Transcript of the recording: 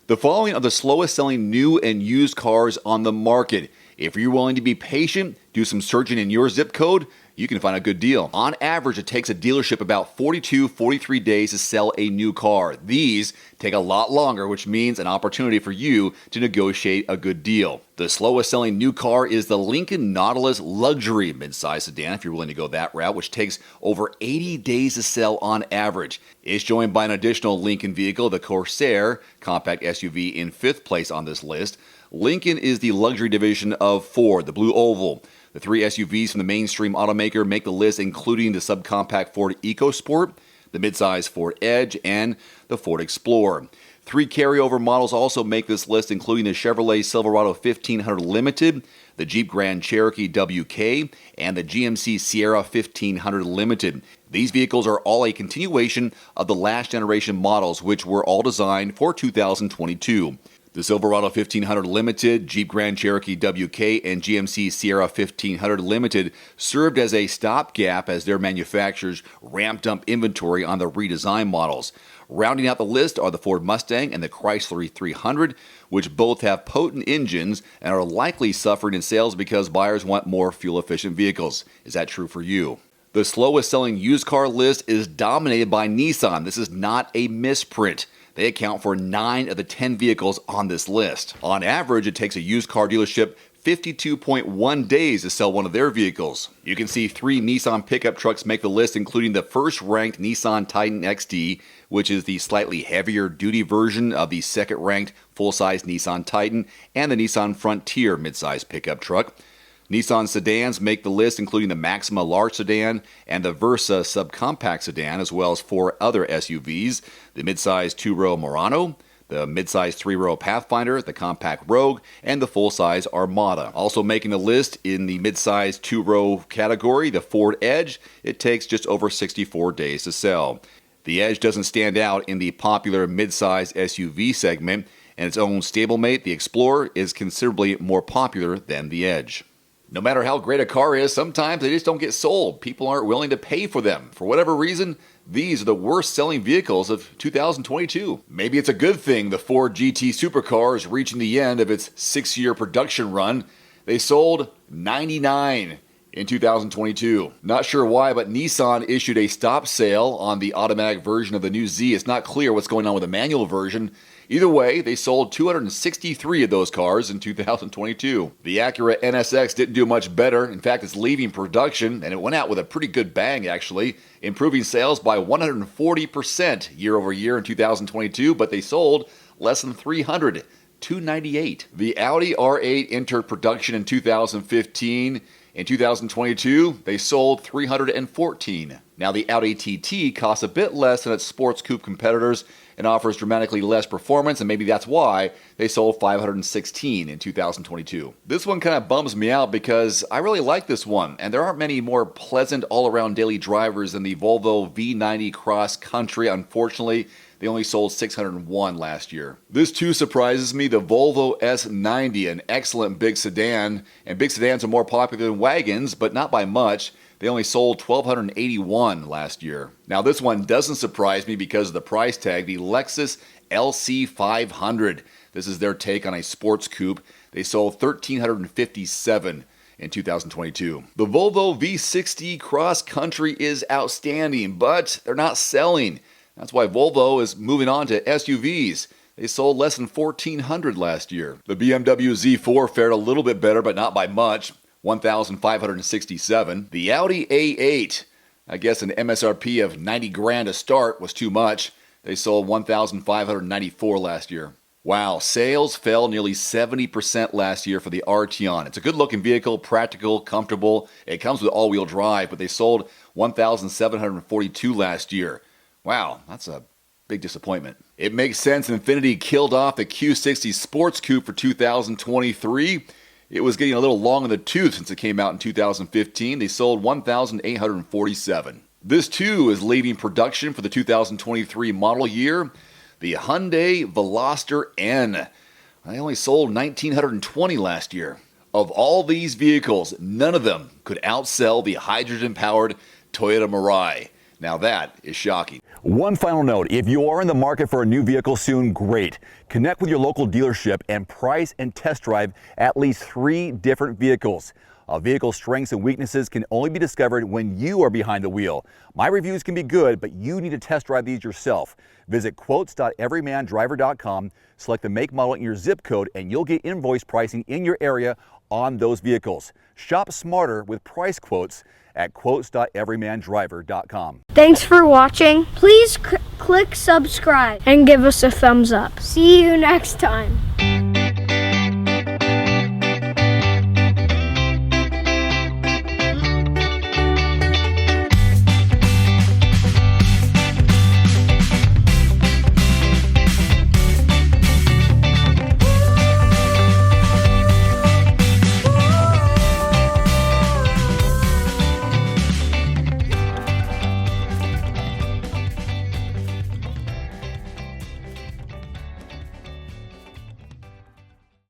The following are the slowest selling new and used cars on the market. If you're willing to be patient, do some searching in your zip code, you can find a good deal. On average, it takes a dealership about 43 days to sell a new car. These take a lot longer, which means an opportunity for you to negotiate a good deal. The slowest selling new car is the Lincoln Nautilus Luxury midsize sedan, if you're willing to go that route, which takes over 80 days to sell on average. It's joined by an additional Lincoln vehicle, the Corsair compact SUV, in 5th place on this list. Lincoln is the luxury division of Ford, the Blue Oval. The 3 SUVs from the mainstream automaker make the list, including the subcompact Ford EcoSport, the midsize Ford Edge, and the Ford Explorer. 3 carryover models also make this list, including the Chevrolet Silverado 1500 Limited, the Jeep Grand Cherokee WK, and the GMC Sierra 1500 Limited. These vehicles are all a continuation of the last generation models, which were all designed for 2022. The Silverado 1500 Limited, Jeep Grand Cherokee WK, and GMC Sierra 1500 Limited served as a stopgap as their manufacturers ramped up inventory on the redesigned models. Rounding out the list are the Ford Mustang and the Chrysler 300, which both have potent engines and are likely suffering in sales because buyers want more fuel-efficient vehicles. Is that true for you? The slowest selling used car list is dominated by Nissan. This is not a misprint. They account for 9 of the 10 vehicles on this list. On average, it takes a used car dealership 52.1 days to sell one of their vehicles. You can see 3 Nissan pickup trucks make the list, including the first-ranked Nissan Titan XD, which is the slightly heavier duty version of the second-ranked full-size Nissan Titan, and the Nissan Frontier midsize pickup truck. Nissan sedans make the list, including the Maxima large sedan and the Versa subcompact sedan, as well as 4 other SUVs, the midsize 2-row Murano, the midsize 3-row Pathfinder, the compact Rogue, and the full-size Armada. Also making the list in the midsize 2-row category, the Ford Edge. It takes just over 64 days to sell. The Edge doesn't stand out in the popular midsize SUV segment, and its own stablemate, the Explorer, is considerably more popular than the Edge. No matter how great a car is, sometimes they just don't get sold. People aren't willing to pay for them. For whatever reason, these are the worst selling vehicles of 2022. Maybe it's a good thing the Ford GT supercar is reaching the end of its 6-year production run. They sold 99 in 2022. Not sure why, but Nissan issued a stop sale on the automatic version of the new Z. It's not clear what's going on with the manual version. Either way, they sold 263 of those cars in 2022. The Acura NSX didn't do much better. In fact, it's leaving production, and it went out with a pretty good bang, actually, improving sales by 140% year over year in 2022, but they sold less than 300. 298. The Audi R8 entered production in 2015. In 2022, they sold 314. Now, the Audi TT costs a bit less than its sports coupe competitors and offers dramatically less performance, and maybe that's why they sold 516 in 2022. This one kind of bums me out because I really like this one, and there aren't many more pleasant all-around daily drivers than the Volvo V90 Cross Country. Unfortunately, they only sold 601 last year. This too surprises me, the Volvo S90, an excellent big sedan, and big sedans are more popular than wagons, but not by much. They only sold 1,281 last year. Now this one doesn't surprise me because of the price tag, the Lexus LC500. This is their take on a sports coupe. They sold 1,357 in 2022. The Volvo V60 Cross Country is outstanding, but they're not selling. That's why Volvo is moving on to SUVs. They sold less than 1,400 last year. The BMW Z4 fared a little bit better, but not by much. 1,567. The Audi A8, I guess an MSRP of 90 grand to start was too much. They sold 1,594 last year. Wow, sales fell nearly 70% last year for the Arteon. It's a good-looking vehicle, practical, comfortable. It comes with all-wheel drive, but they sold 1,742 last year. Wow, that's a big disappointment. It makes sense Infiniti killed off the Q60 Sports Coupe for 2023. It was getting a little long in the tooth since it came out in 2015. They sold 1,847. This too is leaving production for the 2023 model year. The Hyundai Veloster N. They only sold 1,920 last year. Of all these vehicles, none of them could outsell the hydrogen-powered Toyota Mirai. Now that is shocking. One final note, if you are in the market for a new vehicle soon, great. Connect with your local dealership and price and test drive at least 3 different vehicles. A vehicle's strengths and weaknesses can only be discovered when you are behind the wheel. My reviews can be good, but you need to test drive these yourself. Visit quotes.everymandriver.com, select the make, model, and your zip code, and you'll get invoice pricing in your area on those vehicles. Shop smarter with price quotes at quotes.everymandriver.com. Thanks for watching. Please click subscribe and give us a thumbs up. See you next time.